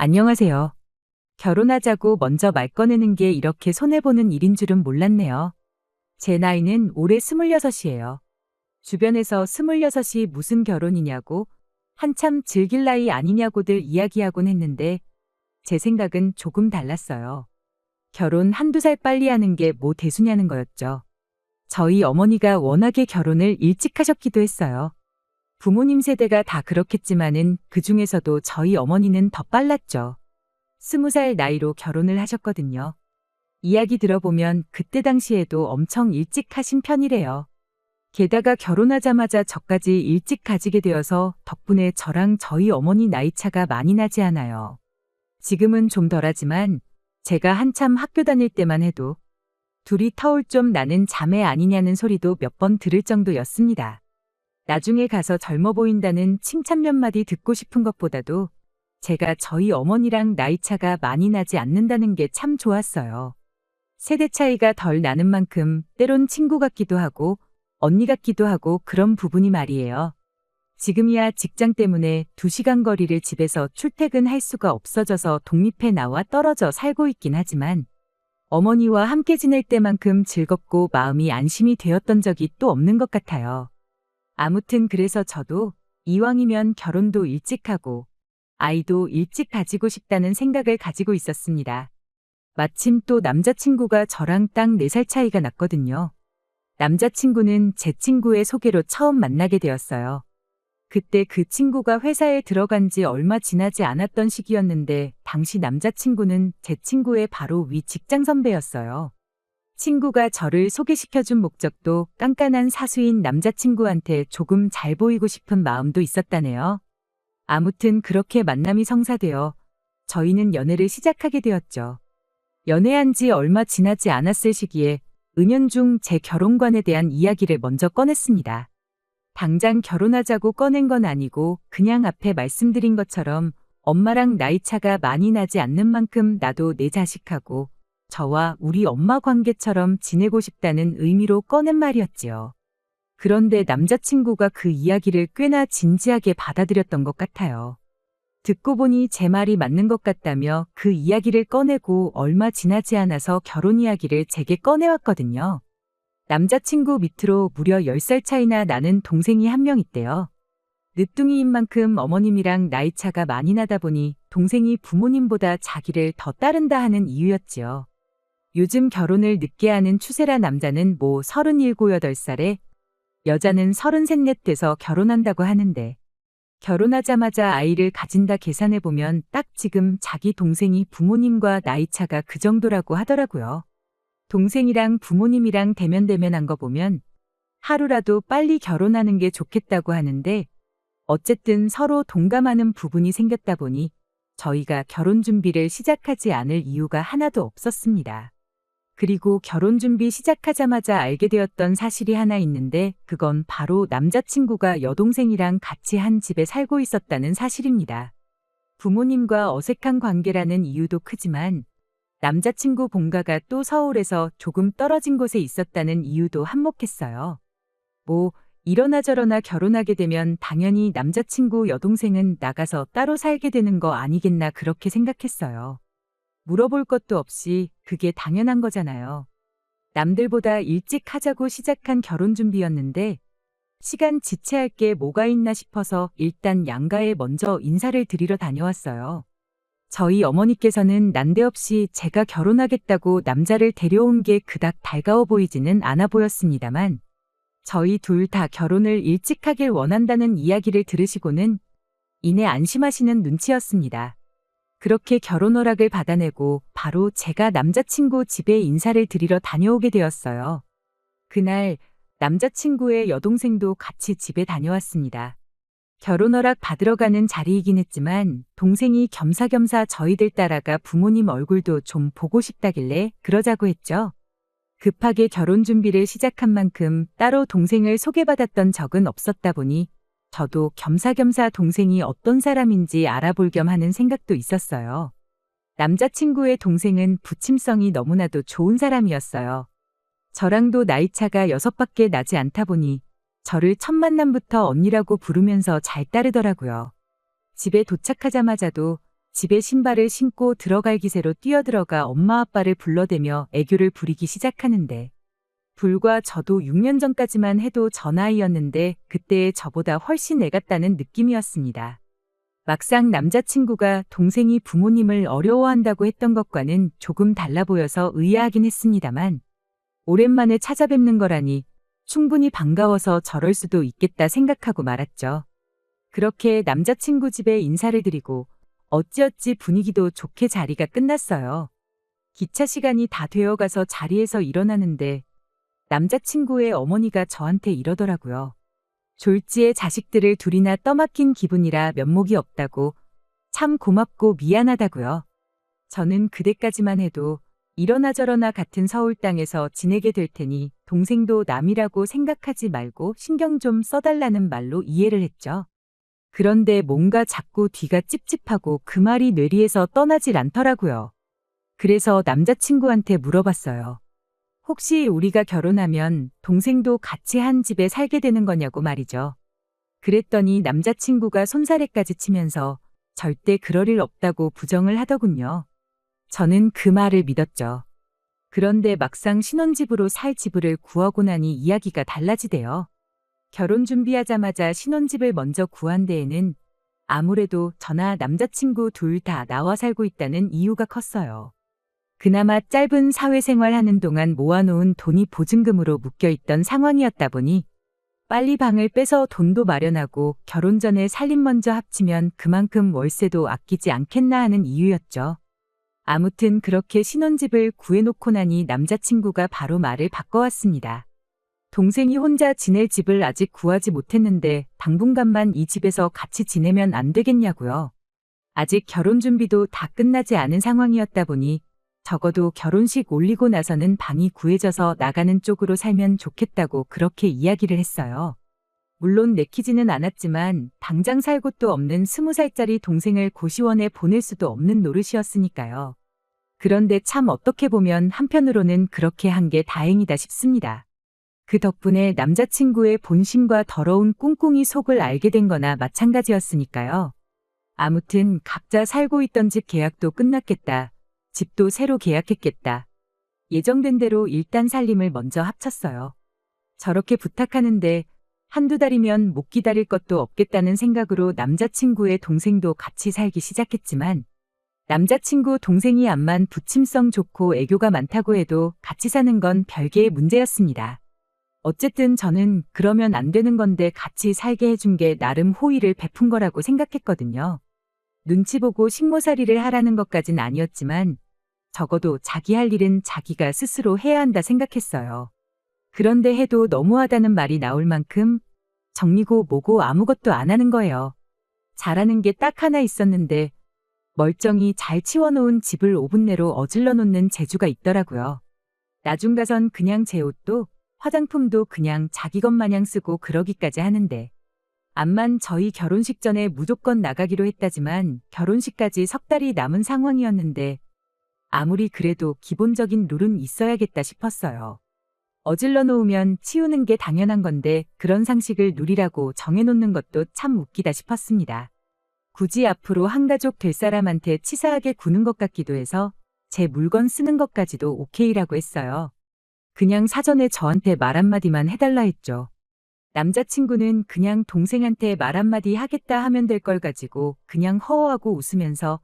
안녕하세요. 결혼하자고 먼저 말 꺼내는 게 이렇게 손해보는 일인 줄은 몰랐네요. 제 나이는 올해 26이에요. 주변에서 26이 무슨 결혼이냐고 한참 즐길 나이 아니냐고들 이야기하곤 했는데 제 생각은 조금 달랐어요. 결혼 한두 살 빨리 하는 게 뭐 대수냐는 거였죠. 저희 어머니가 워낙에 결혼을 일찍 하셨기도 했어요. 부모님 세대가 다 그렇겠지만은 그중에서도 저희 어머니는 더 빨랐죠. 20살 나이로 결혼을 하셨거든요. 이야기 들어보면 그때 당시에도 엄청 일찍 하신 편이래요. 게다가 결혼하자마자 저까지 일찍 가지게 되어서 덕분에 저랑 저희 어머니 나이 차가 많이 나지 않아요. 지금은 좀 덜하지만 제가 한참 학교 다닐 때만 해도 둘이 터울 좀 나는 자매 아니냐는 소리도 몇 번 들을 정도였습니다. 나중에 가서 젊어 보인다는 칭찬 몇 마디 듣고 싶은 것보다도 제가 저희 어머니랑 나이 차가 많이 나지 않는다는 게 참 좋았어요. 세대 차이가 덜 나는 만큼 때론 친구 같기도 하고 언니 같기도 하고 그런 부분이 말이에요. 지금이야 직장 때문에 2시간 거리를 집에서 출퇴근할 수가 없어져서 독립해 나와 떨어져 살고 있긴 하지만 어머니와 함께 지낼 때만큼 즐겁고 마음이 안심이 되었던 적이 또 없는 것 같아요. 아무튼 그래서 저도 이왕이면 결혼도 일찍 하고 아이도 일찍 가지고 싶다는 생각을 가지고 있었습니다. 마침 또 남자친구가 저랑 딱 4살 차이가 났거든요. 남자친구는 제 친구의 소개로 처음 만나게 되었어요. 그때 그 친구가 회사에 들어간 지 얼마 지나지 않았던 시기였는데 당시 남자친구는 제 친구의 바로 위 직장 선배였어요. 친구가 저를 소개시켜준 목적도 깐깐한 사수인 남자친구한테 조금 잘 보이고 싶은 마음도 있었다네요. 아무튼 그렇게 만남이 성사되어 저희는 연애를 시작하게 되었죠. 연애한 지 얼마 지나지 않았을 시기에 은연중 제 결혼관에 대한 이야기를 먼저 꺼냈습니다. 당장 결혼하자고 꺼낸 건 아니고 그냥 앞에 말씀드린 것처럼 엄마랑 나이 차가 많이 나지 않는 만큼 나도 내 자식하고 저와 우리 엄마 관계처럼 지내고 싶다는 의미로 꺼낸 말이었지요. 그런데 남자친구가 그 이야기를 꽤나 진지하게 받아들였던 것 같아요. 듣고 보니 제 말이 맞는 것 같다며 그 이야기를 꺼내고 얼마 지나지 않아서 결혼 이야기를 제게 꺼내왔거든요. 남자친구 밑으로 무려 10살 차이나 나는 동생이 한 명 있대요. 늦둥이인 만큼 어머님이랑 나이 차가 많이 나다 보니 동생이 부모님보다 자기를 더 따른다 하는 이유였지요. 요즘 결혼을 늦게 하는 추세라 남자는 뭐 37, 8살에 여자는 33, 4 돼서 결혼한다고 하는데 결혼하자마자 아이를 가진다 계산해보면 딱 지금 자기 동생이 부모님과 나이 차가 그 정도라고 하더라고요. 동생이랑 부모님이랑 대면대면한 거 보면 하루라도 빨리 결혼하는 게 좋겠다고 하는데 어쨌든 서로 동감하는 부분이 생겼다 보니 저희가 결혼 준비를 시작하지 않을 이유가 하나도 없었습니다. 그리고 결혼 준비 시작하자마자 알게 되었던 사실이 하나 있는데 그건 바로 남자친구가 여동생이랑 같이 한 집에 살고 있었다는 사실입니다. 부모님과 어색한 관계라는 이유도 크지만 남자친구 본가가 또 서울에서 조금 떨어진 곳에 있었다는 이유도 한몫했어요. 뭐 이러나 저러나 결혼하게 되면 당연히 남자친구 여동생은 나가서 따로 살게 되는 거 아니겠나 그렇게 생각했어요. 물어볼 것도 없이 그게 당연한 거잖아요. 남들보다 일찍 하자고 시작한 결혼 준비였는데 시간 지체할 게 뭐가 있나 싶어서 일단 양가에 먼저 인사를 드리러 다녀왔어요. 저희 어머니께서는 난데없이 제가 결혼하겠다고 남자를 데려온 게 그닥 달가워 보이지는 않아 보였습니다만 저희 둘 다 결혼을 일찍 하길 원한다는 이야기를 들으시고는 이내 안심하시는 눈치였습니다. 그렇게 결혼 허락을 받아내고 바로 제가 남자친구 집에 인사를 드리러 다녀오게 되었어요. 그날 남자친구의 여동생도 같이 집에 다녀왔습니다. 결혼 허락 받으러 가는 자리이긴 했지만 동생이 겸사겸사 저희들 따라가 부모님 얼굴도 좀 보고 싶다길래 그러자고 했죠. 급하게 결혼 준비를 시작한 만큼 따로 동생을 소개받았던 적은 없었다 보니 저도 겸사겸사 동생이 어떤 사람인지 알아볼 겸 하는 생각도 있었어요. 남자친구의 동생은 부침성이 너무나도 좋은 사람이었어요. 저랑도 나이 차가 6밖에 나지 않다 보니 저를 첫 만남부터 언니라고 부르면서 잘 따르더라고요. 집에 도착하자마자도 집에 신발을 신고 들어갈 기세로 뛰어들어가 엄마 아빠를 불러대며 애교를 부리기 시작하는데 불과 저도 6년 전까지만 해도 저 나이였는데 그때의 저보다 훨씬 애같다는 느낌이었습니다. 막상 남자친구가 동생이 부모님을 어려워한다고 했던 것과는 조금 달라 보여서 의아하긴 했습니다만 오랜만에 찾아뵙는 거라니 충분히 반가워서 저럴 수도 있겠다 생각하고 말았죠. 그렇게 남자친구 집에 인사를 드리고 어찌어찌 분위기도 좋게 자리가 끝났어요. 기차 시간이 다 되어가서 자리에서 일어나는데 남자친구의 어머니가 저한테 이러더라고요. 졸지에 자식들을 둘이나 떠맡긴 기분이라 면목이 없다고, 참 고맙고 미안하다고요. 저는 그때까지만 해도 이러나 저러나 같은 서울 땅에서 지내게 될 테니 동생도 남이라고 생각하지 말고 신경 좀 써달라는 말로 이해를 했죠. 그런데 뭔가 자꾸 뒤가 찝찝하고 그 말이 뇌리에서 떠나질 않더라고요. 그래서 남자친구한테 물어봤어요. 혹시 우리가 결혼하면 동생도 같이 한 집에 살게 되는 거냐고 말이죠. 그랬더니 남자친구가 손사래까지 치면서 절대 그럴 일 없다고 부정을 하더군요. 저는 그 말을 믿었죠. 그런데 막상 신혼집으로 살 집을 구하고 나니 이야기가 달라지대요. 결혼 준비하자마자 신혼집을 먼저 구한 데에는 아무래도 저나 남자친구 둘 다 나와 살고 있다는 이유가 컸어요. 그나마 짧은 사회생활 하는 동안 모아놓은 돈이 보증금으로 묶여있던 상황이었다 보니 빨리 방을 빼서 돈도 마련하고 결혼 전에 살림 먼저 합치면 그만큼 월세도 아끼지 않겠나 하는 이유였죠. 아무튼 그렇게 신혼집을 구해놓고 나니 남자친구가 바로 말을 바꿔왔습니다. 동생이 혼자 지낼 집을 아직 구하지 못했는데 당분간만 이 집에서 같이 지내면 안 되겠냐고요. 아직 결혼 준비도 다 끝나지 않은 상황이었다 보니 적어도 결혼식 올리고 나서는 방이 구해져서 나가는 쪽으로 살면 좋겠다고 그렇게 이야기를 했어요. 물론 내키지는 않았지만 당장 살 곳도 없는 20살짜리 동생을 고시원에 보낼 수도 없는 노릇이었으니까요. 그런데 참 어떻게 보면 한편으로는 그렇게 한 게 다행이다 싶습니다. 그 덕분에 남자친구의 본심과 더러운 꿍꿍이 속을 알게 된 거나 마찬가지였으니까요. 아무튼 각자 살고 있던 집 계약도 끝났겠다. 집도 새로 계약했겠다. 예정된 대로 일단 살림을 먼저 합쳤어요. 저렇게 부탁하는데 한두 달이면 못 기다릴 것도 없겠다는 생각으로 남자친구의 동생도 같이 살기 시작했지만 남자친구 동생이 암만 부침성 좋고 애교가 많다고 해도 같이 사는 건 별개의 문제였습니다. 어쨌든 저는 그러면 안 되는 건데 같이 살게 해준 게 나름 호의를 베푼 거라고 생각했거든요. 눈치 보고 식모살이를 하라는 것까진 아니었지만 적어도 자기 할 일은 자기가 스스로 해야 한다 생각했어요. 그런데 해도 너무하다는 말이 나올 만큼 정리고 뭐고 아무것도 안 하는 거예요. 잘하는 게 딱 하나 있었는데 멀쩡히 잘 치워놓은 집을 5분 내로 어질러 놓는 재주가 있더라고요. 나중 가선 그냥 제 옷도 화장품도 그냥 자기 것 마냥 쓰고 그러기까지 하는데 암만 저희 결혼식 전에 무조건 나가기로 했다지만 결혼식까지 석 달이 남은 상황이었는데 아무리 그래도 기본적인 룰은 있어야겠다 싶었어요. 어질러 놓으면 치우는 게 당연한 건데 그런 상식을 누리라고 정해놓는 것도 참 웃기다 싶었습니다. 굳이 앞으로 한 가족 될 사람한테 치사하게 구는 것 같기도 해서 제 물건 쓰는 것까지도 오케이라고 했어요. 그냥 사전에 저한테 말 한마디만 해달라 했죠. 남자친구는 그냥 동생한테 말 한마디 하겠다 하면 될 걸 가지고 그냥 허허하고 웃으면서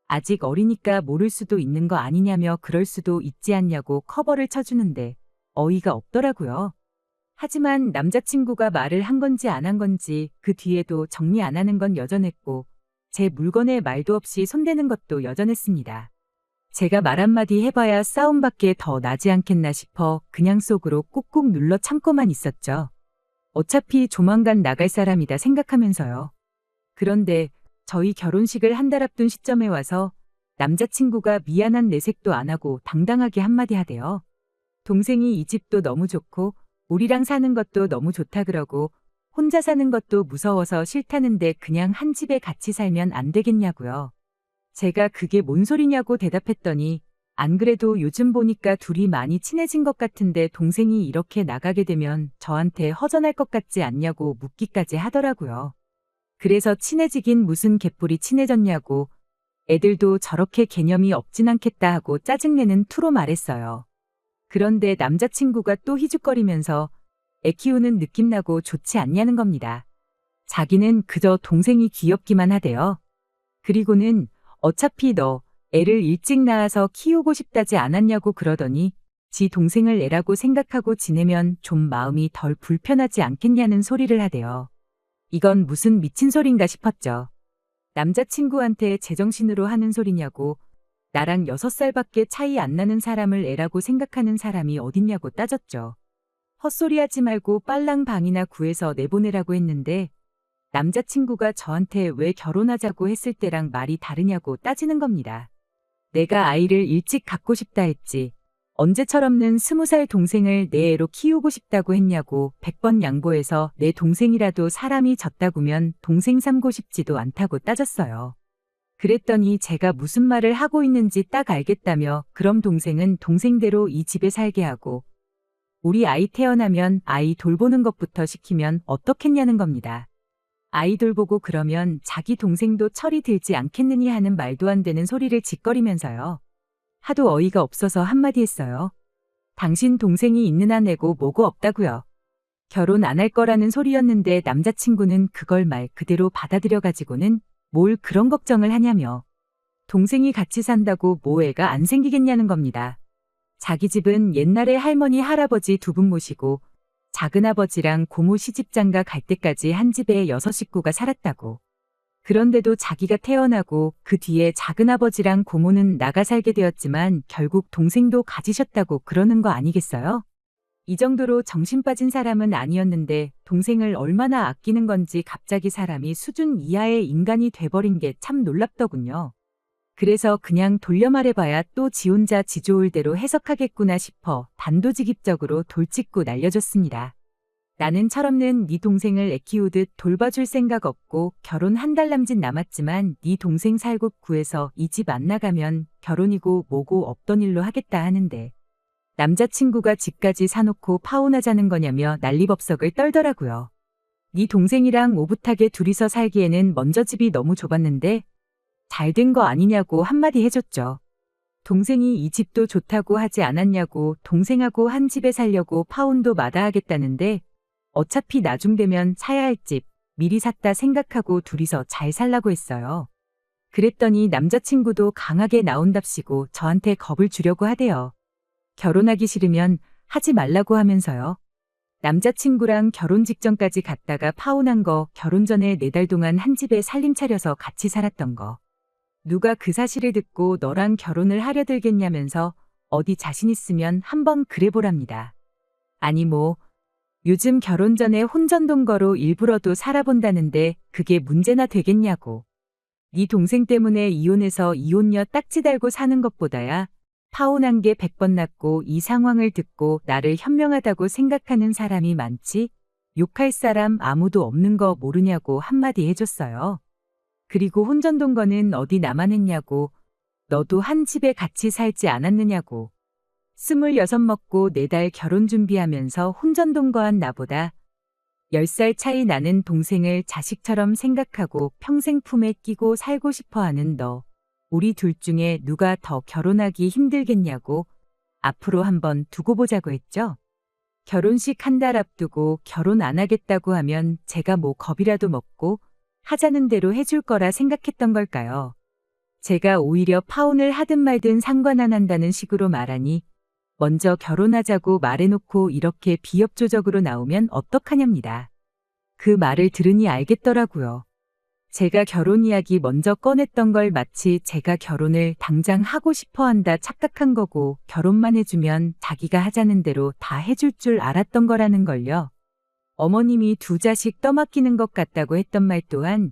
아직 어리니까 모를 수도 있는 거 아니냐며 그럴 수도 있지 않냐고 커버를 쳐주는데 어이가 없더라고요. 하지만 남자친구가 말을 한 건지 안 한 건지 그 뒤에도 정리 안 하는 건 여전했고 제 물건에 말도 없이 손대는 것도 여전했습니다. 제가 말 한마디 해봐야 싸움밖에 더 나지 않겠나 싶어 그냥 속으로 꾹꾹 눌러 참고만 있었죠. 어차피 조만간 나갈 사람이다 생각하면서요. 그런데 저희 결혼식을 한 달 앞둔 시점에 와서 남자친구가 미안한 내색도 안 하고 당당하게 한마디 하대요. 동생이 이 집도 너무 좋고 우리랑 사는 것도 너무 좋다 그러고 혼자 사는 것도 무서워서 싫다는데 그냥 한 집에 같이 살면 안 되겠냐고요. 제가 그게 뭔 소리냐고 대답했더니 안 그래도 요즘 보니까 둘이 많이 친해진 것 같은데 동생이 이렇게 나가게 되면 저한테 허전할 것 같지 않냐고 묻기까지 하더라고요. 그래서 친해지긴 무슨 개뿔이 친해졌냐고 애들도 저렇게 개념이 없진 않겠다 하고 짜증내는 투로 말했어요. 그런데 남자친구가 또 희죽거리면서 애 키우는 느낌 나고 좋지 않냐는 겁니다. 자기는 그저 동생이 귀엽기만 하대요. 그리고는 어차피 너 애를 일찍 낳아서 키우고 싶다지 않았냐고 그러더니 지 동생을 애라고 생각하고 지내면 좀 마음이 덜 불편하지 않겠냐는 소리를 하대요. 이건 무슨 미친 소린가 싶었죠. 남자친구한테 제정신으로 하는 소리냐고, 나랑 6살밖에 차이 안 나는 사람을 애라고 생각하는 사람이 어딨냐고 따졌죠. 헛소리하지 말고 빨랑 방이나 구해서 내보내라고 했는데 남자친구가 저한테 왜 결혼하자고 했을 때랑 말이 다르냐고 따지는 겁니다. 내가 아이를 일찍 갖고 싶다 했지. 언제처럼는 20살 동생을 내 애로 키우고 싶다고 했냐고 100번 양보해서 내 동생이라도 사람이 졌다구면 동생 삼고 싶지도 않다고 따졌어요. 그랬더니 제가 무슨 말을 하고 있는지 딱 알겠다며 그럼 동생은 동생대로 이 집에 살게 하고 우리 아이 태어나면 아이 돌보는 것부터 시키면 어떻겠냐는 겁니다. 아이 돌보고 그러면 자기 동생도 철이 들지 않겠느니 하는 말도 안 되는 소리를 짓거리면서요. 하도 어이가 없어서 한마디 했어요. 당신 동생이 있는 한 애고 뭐고 없다고요. 결혼 안 할 거라는 소리였는데 남자친구는 그걸 말 그대로 받아들여가지고는 뭘 그런 걱정을 하냐며 동생이 같이 산다고 뭐 애가 안 생기겠냐는 겁니다. 자기 집은 옛날에 할머니 할아버지 2분 모시고 작은아버지랑 고모 시집장가 갈 때까지 한 집에 6식구가 살았다고. 그런데도 자기가 태어나고 그 뒤에 작은아버지랑 고모는 나가 살게 되었지만 결국 동생도 가지셨다고 그러는 거 아니겠어요? 이 정도로 정신 빠진 사람은 아니었는데 동생을 얼마나 아끼는 건지 갑자기 사람이 수준 이하의 인간이 돼버린 게 참 놀랍더군요. 그래서 그냥 돌려 말해봐야 또 지 혼자 지 좋을 대로 해석하겠구나 싶어 단도직입적으로 돌직구 날려줬습니다. 나는 철없는 네 동생을 애 키우듯 돌봐줄 생각 없고 결혼 1달 남짓 남았지만 네 동생 살국 구해서 이 집 안 나가면 결혼이고 뭐고 없던 일로 하겠다 하는데 남자친구가 집까지 사놓고 파혼하자는 거냐며 난리법석을 떨더라고요. 네 동생이랑 오붓하게 둘이서 살기에는 먼저 집이 너무 좁았는데 잘 된 거 아니냐고 한마디 해줬죠. 동생이 이 집도 좋다고 하지 않았냐고 동생하고 한 집에 살려고 파혼도 마다하겠다는데 어차피 나중 되면 사야 할 집 미리 샀다 생각하고 둘이서 잘 살라고 했어요. 그랬더니 남자친구도 강하게 나온답시고 저한테 겁을 주려고 하대요. 결혼하기 싫으면 하지 말라고 하면서요. 남자친구랑 결혼 직전까지 갔다가 파혼한 거 결혼 전에 4달 동안 한 집에 살림 차려서 같이 살았던 거. 누가 그 사실을 듣고 너랑 결혼을 하려 들겠냐면서 어디 자신 있으면 한번 그래보랍니다. 아니 뭐 요즘 결혼 전에 혼전동거로 일부러도 살아본다는데 그게 문제나 되겠냐고. 네 동생 때문에 이혼해서 이혼녀 딱지 달고 사는 것보다야 파혼한 게 100번 낫고 이 상황을 듣고 나를 현명하다고 생각하는 사람이 많지 욕할 사람 아무도 없는 거 모르냐고 한마디 해줬어요. 그리고 혼전동거는 어디 나만 했냐고 너도 한 집에 같이 살지 않았느냐고. 26 먹고 4달 결혼 준비하면서 혼전동거한 나보다 10살 차이 나는 동생을 자식처럼 생각하고 평생 품에 끼고 살고 싶어하는 너. 우리 둘 중에 누가 더 결혼하기 힘들겠냐고 앞으로 한번 두고 보자고 했죠. 결혼식 1달 앞두고 결혼 안 하겠다고 하면 제가 뭐 겁이라도 먹고 하자는 대로 해줄 거라 생각했던 걸까요? 제가 오히려 파혼을 하든 말든 상관 안 한다는 식으로 말하니 먼저 결혼하자고 말해놓고 이렇게 비협조적으로 나오면 어떡하냐입니다. 그 말을 들으니 알겠더라고요. 제가 결혼 이야기 먼저 꺼냈던 걸 마치 제가 결혼을 당장 하고 싶어 한다 착각한 거고 결혼만 해주면 자기가 하자는 대로 다 해줄 줄 알았던 거라는 걸요. 어머님이 2 자식 떠맡기는 것 같다고 했던 말 또한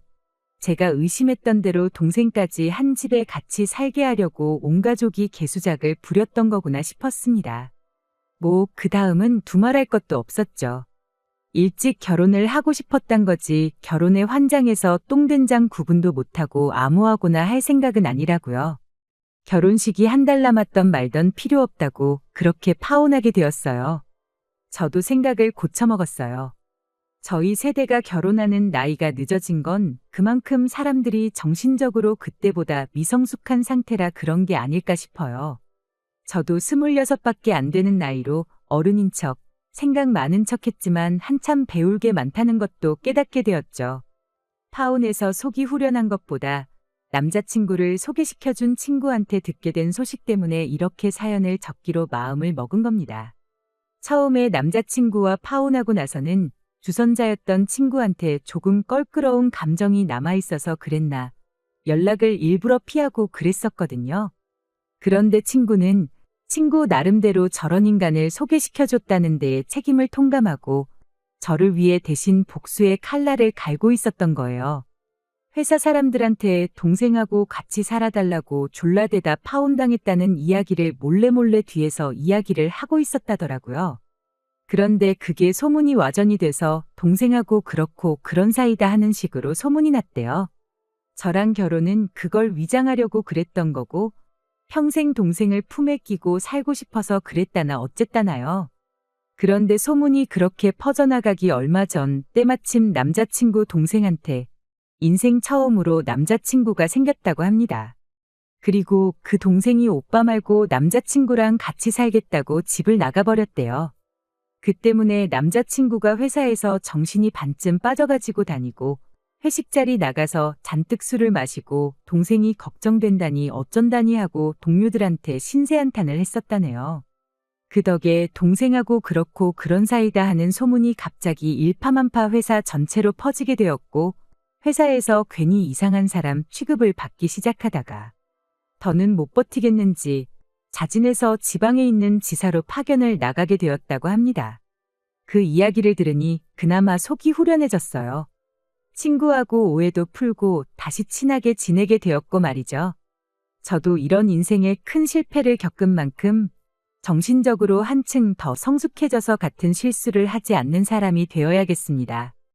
제가 의심했던 대로 동생까지 한 집에 같이 살게 하려고 온 가족이 개수작을 부렸던 거구나 싶었습니다. 뭐 그 다음은 두말할 것도 없었죠. 일찍 결혼을 하고 싶었단 거지 결혼에 환장해서 똥된장 구분도 못하고 아무하고나 할 생각은 아니라고요. 결혼식이 1달 남았던 말던 필요 없다고 그렇게 파혼하게 되었어요. 저도 생각을 고쳐먹었어요. 저희 세대가 결혼하는 나이가 늦어진 건 그만큼 사람들이 정신적으로 그때보다 미성숙한 상태라 그런 게 아닐까 싶어요. 저도 26밖에 안 되는 나이로 어른인 척, 생각 많은 척 했지만 한참 배울 게 많다는 것도 깨닫게 되었죠. 파혼해서 속이 후련한 것보다 남자친구를 소개시켜준 친구한테 듣게 된 소식 때문에 이렇게 사연을 적기로 마음을 먹은 겁니다. 처음에 남자친구와 파혼하고 나서는 주선자였던 친구한테 조금 껄끄러운 감정이 남아있어서 그랬나 연락을 일부러 피하고 그랬었거든요. 그런데 친구는 친구 나름대로 저런 인간을 소개시켜줬다는 데에 책임을 통감하고 저를 위해 대신 복수의 칼날을 갈고 있었던 거예요. 회사 사람들한테 동생하고 같이 살아달라고 졸라대다 파혼당했다는 이야기를 몰래 뒤에서 이야기를 하고 있었다더라고요. 그런데 그게 소문이 와전이 돼서 동생하고 그렇고 그런 사이다 하는 식으로 소문이 났대요. 저랑 결혼은 그걸 위장하려고 그랬던 거고 평생 동생을 품에 끼고 살고 싶어서 그랬다나 어쨌다나요. 그런데 소문이 그렇게 퍼져나가기 얼마 전 때마침 남자친구 동생한테 인생 처음으로 남자친구가 생겼다고 합니다. 그리고 그 동생이 오빠 말고 남자친구랑 같이 살겠다고 집을 나가버렸대요. 그 때문에 남자친구가 회사에서 정신이 반쯤 빠져가지고 다니고 회식 자리 나가서 잔뜩 술을 마시고 동생이 걱정된다니 어쩐다니 하고 동료들한테 신세한탄을 했었다네요. 그 덕에 동생하고 그렇고 그런 사이다 하는 소문이 갑자기 일파만파 회사 전체로 퍼지게 되었고 회사에서 괜히 이상한 사람 취급을 받기 시작하다가 더는 못 버티겠는지 자진해서 지방에 있는 지사로 파견을 나가게 되었다고 합니다. 그 이야기를 들으니 그나마 속이 후련해졌어요. 친구하고 오해도 풀고 다시 친하게 지내게 되었고 말이죠. 저도 이런 인생의 큰 실패를 겪은 만큼 정신적으로 한층 더 성숙해져서 같은 실수를 하지 않는 사람이 되어야겠습니다.